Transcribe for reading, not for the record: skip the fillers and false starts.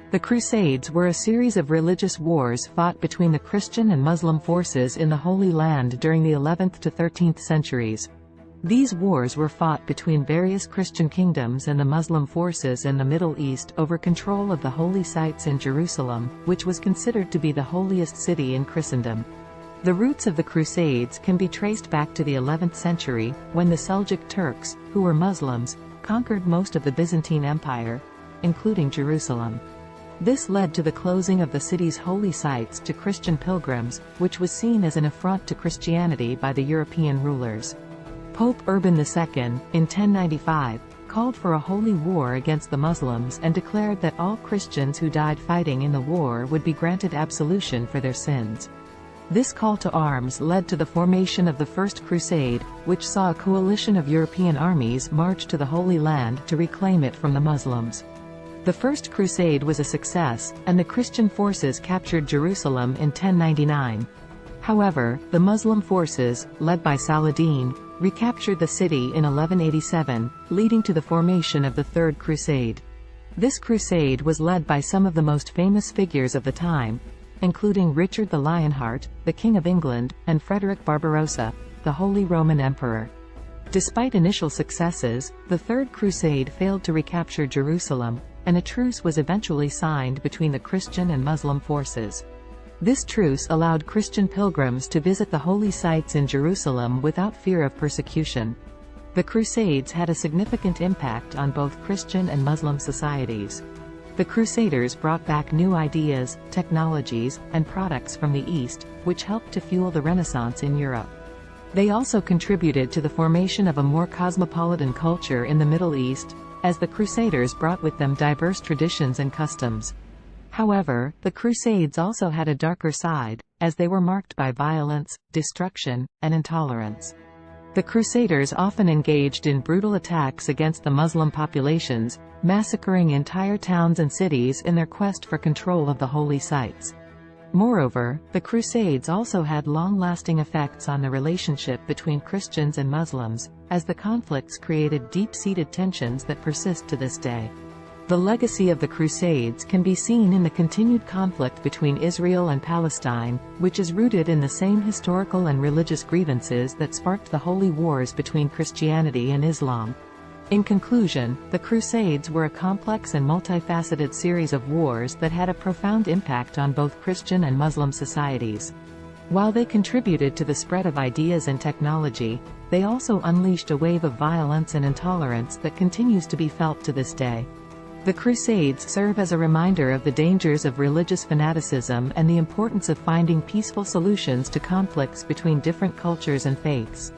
The Crusades were a series of religious wars fought between the Christian and Muslim forces in the Holy Land during the 11th to 13th centuries. These wars were fought between various Christian kingdoms and the Muslim forces in the Middle East over control of the holy sites in Jerusalem, which was considered to be the holiest city in Christendom. The roots of the Crusades can be traced back to the 11th century, when the Seljuk Turks, who were Muslims, conquered most of the Byzantine Empire, including Jerusalem. This led to the closing of the city's holy sites to Christian pilgrims, which was seen as an affront to Christianity by the European rulers. Pope Urban II, in 1095, called for a holy war against the Muslims and declared that all Christians who died fighting in the war would be granted absolution for their sins. This call to arms led to the formation of the First Crusade, which saw a coalition of European armies march to the Holy Land to reclaim it from the Muslims. The First Crusade was a success, and the Christian forces captured Jerusalem in 1099. However, the Muslim forces, led by Saladin, recaptured the city in 1187, leading to the formation of the Third Crusade. This crusade was led by some of the most famous figures of the time, including Richard the Lionheart, the King of England, and Frederick Barbarossa, the Holy Roman Emperor. Despite initial successes, the Third Crusade failed to recapture Jerusalem, and a truce was eventually signed between the Christian and Muslim forces. This truce allowed Christian pilgrims to visit the holy sites in Jerusalem without fear of persecution. The Crusades had a significant impact on both Christian and Muslim societies. The Crusaders brought back new ideas, technologies, and products from the East, which helped to fuel the Renaissance in Europe. They also contributed to the formation of a more cosmopolitan culture in the Middle East, as the Crusaders brought with them diverse traditions and customs. However, the Crusades also had a darker side, as they were marked by violence, destruction, and intolerance. The Crusaders often engaged in brutal attacks against the Muslim populations, massacring entire towns and cities in their quest for control of the holy sites. Moreover, the Crusades also had long-lasting effects on the relationship between Christians and Muslims, as the conflicts created deep-seated tensions that persist to this day. The legacy of the Crusades can be seen in the continued conflict between Israel and Palestine, which is rooted in the same historical and religious grievances that sparked the holy wars between Christianity and Islam. In conclusion, the Crusades were a complex and multifaceted series of wars that had a profound impact on both Christian and Muslim societies. While they contributed to the spread of ideas and technology, they also unleashed a wave of violence and intolerance that continues to be felt to this day. The Crusades serve as a reminder of the dangers of religious fanaticism and the importance of finding peaceful solutions to conflicts between different cultures and faiths.